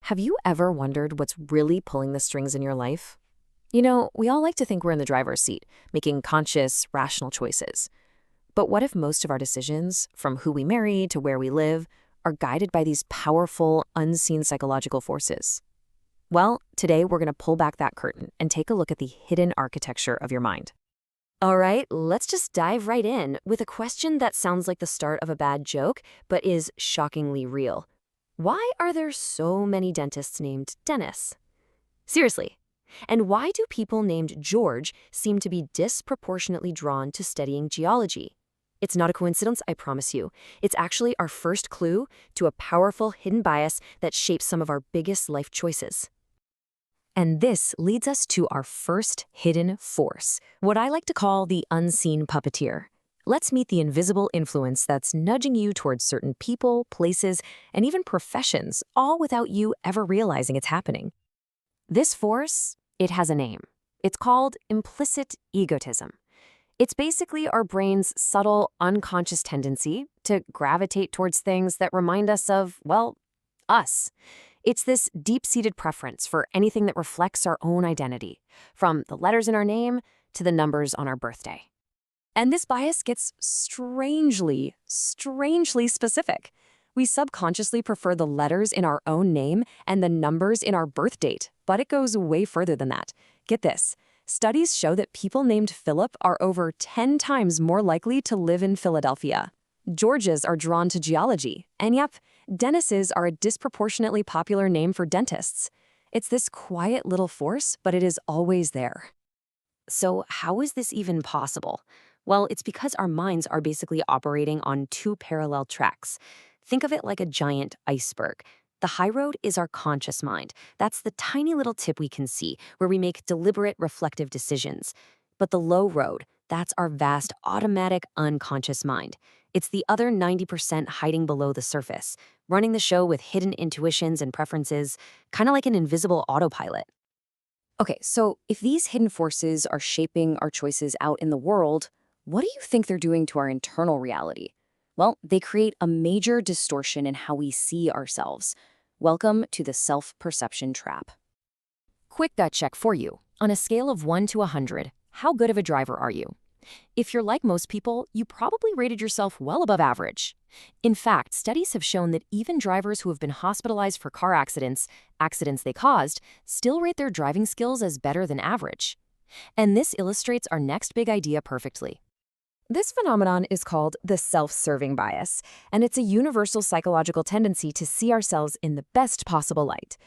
Have you ever wondered what's really pulling the strings in your life? You know, we all like to think we're in the driver's seat, making conscious, rational choices. But what if most of our decisions, from who we marry to where we live, are guided by these powerful, unseen psychological forces? Well, today we're going to pull back that curtain and take a look at the hidden architecture of your mind. All right, let's just dive right in with a question that sounds like the start of a bad joke, but is shockingly real. Why are there so many dentists named Dennis? Seriously. And why do people named George seem to be disproportionately drawn to studying geology? It's not a coincidence, I promise you. It's actually our first clue to a powerful hidden bias that shapes some of our biggest life choices. And this leads us to our first hidden force, what I like to call the unseen puppeteer. Let's meet the invisible influence that's nudging you towards certain people, places, and even professions, all without you ever realizing it's happening. This force, it has a name. It's called implicit egotism. It's basically our brain's subtle, unconscious tendency to gravitate towards things that remind us of, well, us. It's this deep-seated preference for anything that reflects our own identity, from the letters in our name to the numbers on our birthday. And this bias gets strangely specific. We subconsciously prefer the letters in our own name and the numbers in our birth date, but it goes way further than that. Get this. Studies show that people named Philip are over 10 times more likely to live in Philadelphia. Georges are drawn to geology, and yep, Dennises are a disproportionately popular name for dentists. It's this quiet little force, but it is always there. So how is this even possible? Well, it's because our minds are basically operating on two parallel tracks. Think of it like a giant iceberg. The high road is our conscious mind. That's the tiny little tip we can see, where we make deliberate, reflective decisions. But the low road, that's our vast, automatic, unconscious mind. It's the other 90% hiding below the surface, running the show with hidden intuitions and preferences, kind of like an invisible autopilot. Okay, so if these hidden forces are shaping our choices out in the world, what do you think they're doing to our internal reality? Well, they create a major distortion in how we see ourselves. Welcome to the self-perception trap. Quick gut check for you. On a scale of 1 to 100, how good of a driver are you? If you're like most people, you probably rated yourself well above average. In fact, studies have shown that even drivers who have been hospitalized for car accidents they caused, still rate their driving skills as better than average. And this illustrates our next big idea perfectly. This phenomenon is called the self-serving bias, and it's a universal psychological tendency to see ourselves in the best possible light.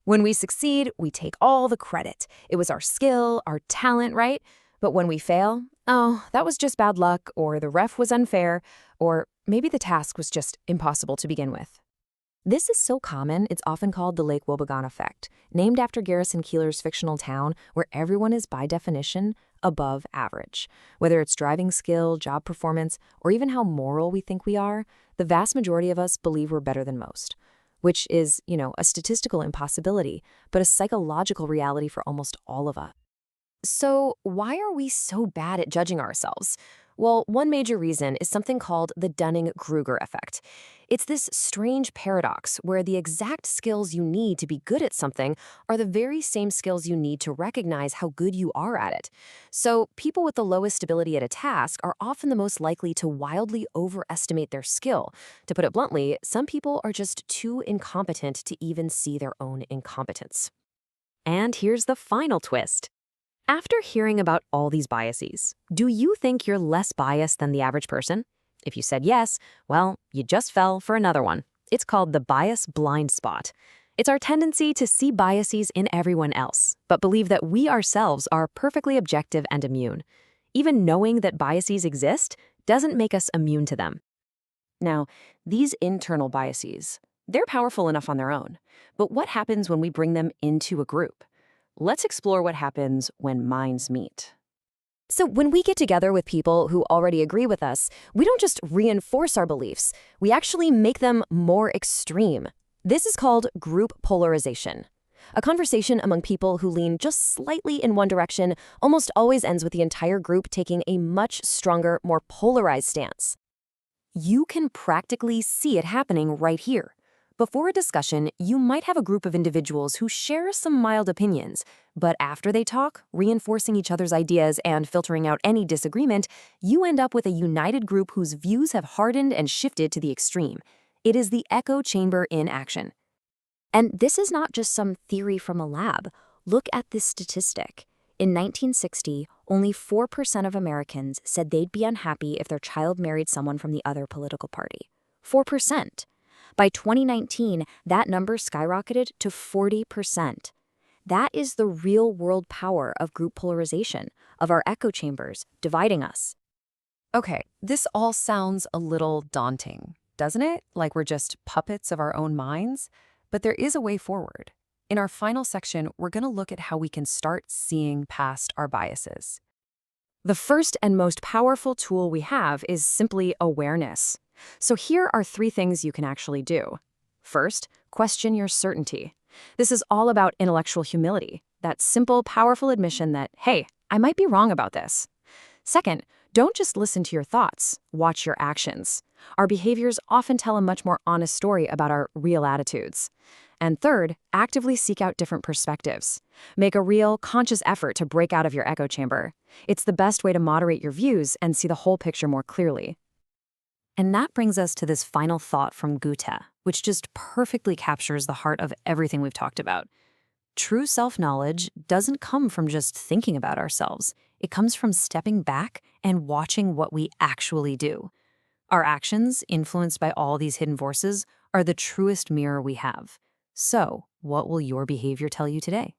When we succeed, we take all the credit. It was our skill, our talent, right? But when we fail, oh, that was just bad luck, or the ref was unfair, or maybe the task was just impossible to begin with. This is so common, it's often called the Lake Wobegon effect, named after Garrison Keillor's fictional town where everyone is, by definition, above average. Whether it's driving skill, job performance, or even how moral we think we are, the vast majority of us believe we're better than most, which is, a statistical impossibility, but a psychological reality for almost all of us. So why are we so bad at judging ourselves? Well, one major reason is something called the Dunning-Kruger effect. It's this strange paradox where the exact skills you need to be good at something are the very same skills you need to recognize how good you are at it. So people with the lowest ability at a task are often the most likely to wildly overestimate their skill. To put it bluntly, some people are just too incompetent to even see their own incompetence. And here's the final twist. After hearing about all these biases, do you think you're less biased than the average person? If you said yes, well, you just fell for another one. It's called the bias blind spot. It's our tendency to see biases in everyone else, but believe that we ourselves are perfectly objective and immune. Even knowing that biases exist doesn't make us immune to them. Now, these internal biases, they're powerful enough on their own, but what happens when we bring them into a group? Let's explore what happens when minds meet. So when we get together with people who already agree with us, we don't just reinforce our beliefs, we actually make them more extreme. This is called group polarization. A conversation among people who lean just slightly in one direction almost always ends with the entire group taking a much stronger, more polarized stance. You can practically see it happening right here. Before a discussion, you might have a group of individuals who share some mild opinions, but after they talk, reinforcing each other's ideas and filtering out any disagreement, you end up with a united group whose views have hardened and shifted to the extreme. It is the echo chamber in action. And this is not just some theory from a lab. Look at this statistic. In 1960, only 4% of Americans said they'd be unhappy if their child married someone from the other political party. 4%. By 2019, that number skyrocketed to 40%. That is the real-world power of group polarization, of our echo chambers, dividing us. Okay, this all sounds a little daunting, doesn't it? Like we're just puppets of our own minds? But there is a way forward. In our final section, we're going to look at how we can start seeing past our biases. The first and most powerful tool we have is simply awareness. So here are 3 things you can actually do. First, question your certainty. This is all about intellectual humility, that simple, powerful admission that, hey, I might be wrong about this. Second, don't just listen to your thoughts, watch your actions. Our behaviors often tell a much more honest story about our real attitudes. And third, actively seek out different perspectives. Make a real, conscious effort to break out of your echo chamber. It's the best way to moderate your views and see the whole picture more clearly. And that brings us to this final thought from Goethe, which just perfectly captures the heart of everything we've talked about. True self-knowledge doesn't come from just thinking about ourselves. It comes from stepping back and watching what we actually do. Our actions, influenced by all these hidden forces, are the truest mirror we have. So, what will your behavior tell you today?